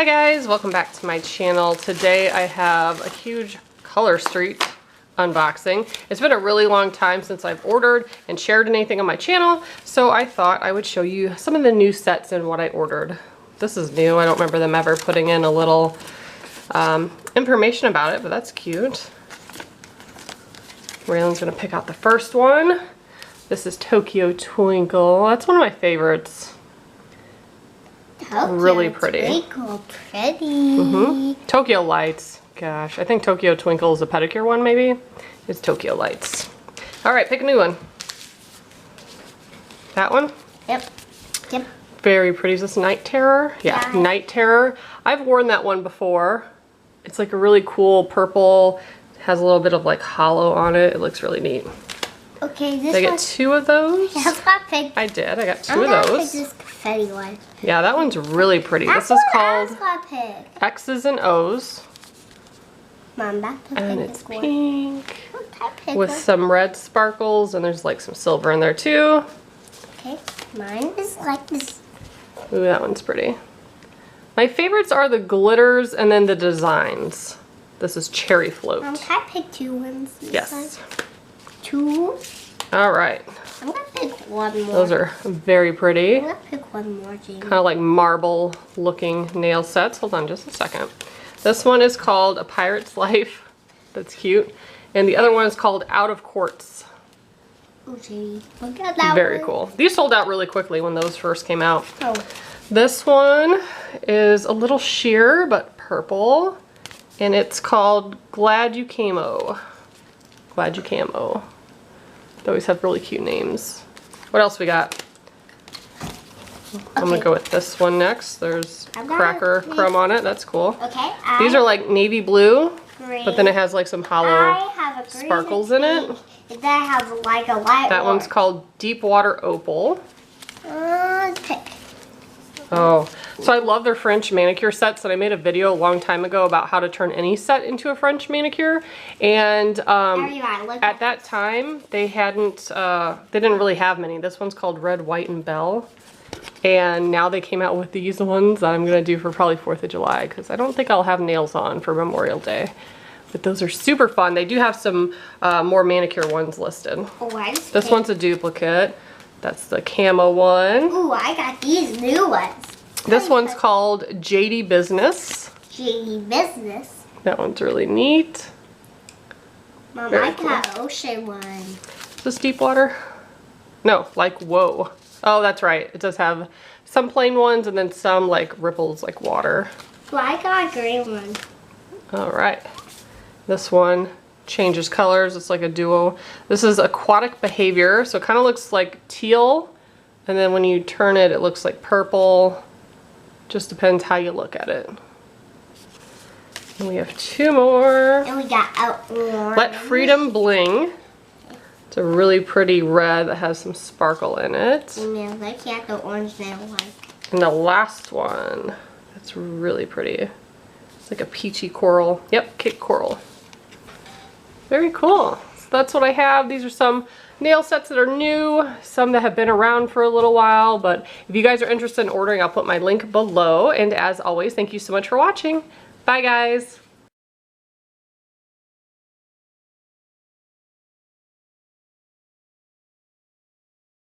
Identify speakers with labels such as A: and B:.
A: Hi guys, welcome back to my channel. Today I have a huge Color Street unboxing. It's been a really long time since I've ordered and shared anything on my channel, so I thought I would show you some of the new sets and what I ordered. This is new. I don't remember them ever putting in a little information about it, but that's cute. Raylan's gonna pick out the first one. This is Tokyo Twinkle. That's one of my favorites.
B: Tokyo
A: really pretty.
B: Twinkle, pretty.
A: Tokyo Lights. Gosh, I think Tokyo Twinkle is a pedicure one, maybe. It's Tokyo Lights. All right, pick a new one. That one?
B: Yep.
A: Very pretty. Is this Night Terror? Yeah, Night Terror. I've worn that one before. It's like a really cool purple. It has a little bit of like hollow on it. It looks really neat.
B: Okay, this
A: Did I get two of those?
B: I
A: did. I got two of those.
B: Pick this confetti one.
A: Yeah, that one's really pretty.
B: That's
A: this is called X's and O's.
B: Mom, that's
A: and it's pink with
B: one.
A: some red sparkles, and there's like some silver in there too.
B: Okay, mine is like this.
A: Ooh, that one's pretty. My favorites are the glitters and then the designs. This is Cherry Float.
B: Can I pick two ones?
A: Yes.
B: Two?
A: All right.
B: I'm gonna pick one more.
A: Those are very pretty.
B: I'm gonna pick one more, Jamie.
A: Kind of like marble looking nail sets. Hold on just a second. This one is called A Pirate's Life. That's cute. And the other one is called Out of Quartz.
B: Oh, Jamie. Look at that
A: Very
B: one.
A: cool. These sold out really quickly when those first came out.
B: Oh.
A: This one is a little sheer but purple. And it's called Glad You Camo. Glad You Camo. They always have really cute names. What else we got? I'm gonna go with this one next. There's cracker crumb on it. That's cool.
B: Okay.
A: These are like navy blue,
B: green.
A: but then it has like some hollow sparkles in it.
B: And then I have like a light
A: That
B: one.
A: one's called Deep Water Opal.
B: Pick.
A: Oh, so I love their French manicure sets, and I made a video a long time ago about how to turn any set into a French manicure. And at that time, they didn't really have many. This one's called Red, White, and Belle. And now they came out with these ones that I'm gonna do for probably 4th of July, because I don't think I'll have nails on for Memorial Day. But those are super fun. They do have some more manicure ones listed.
B: Oh,
A: this one's a duplicate. That's the camo one.
B: Ooh, I got these new ones.
A: This one's called JD Business.
B: JD Business.
A: That one's really neat.
B: Mom,
A: Very
B: I
A: cool.
B: got ocean one.
A: Is this deep water? No, like whoa. Oh, that's right. It does have some plain ones and then some like ripples like water.
B: Well, I got a green one.
A: All right. This one changes colors. It's like a duo. This is Aquatic Behavior. So it kind of looks like teal. And then when you turn it, it looks like purple. Just depends how you look at it. And we have two more.
B: And we got out orange.
A: Let Freedom Bling. It's a really pretty red that has some sparkle in it.
B: Yeah, like you have the orange nail like.
A: And the last one, that's really pretty. It's like a peachy coral. Yep, cake coral. Very cool. So that's what I have. These are some nail sets that are new, some that have been around for a little while, but if you guys are interested in ordering, I'll put my link below. And as always, thank you so much for watching. Bye guys.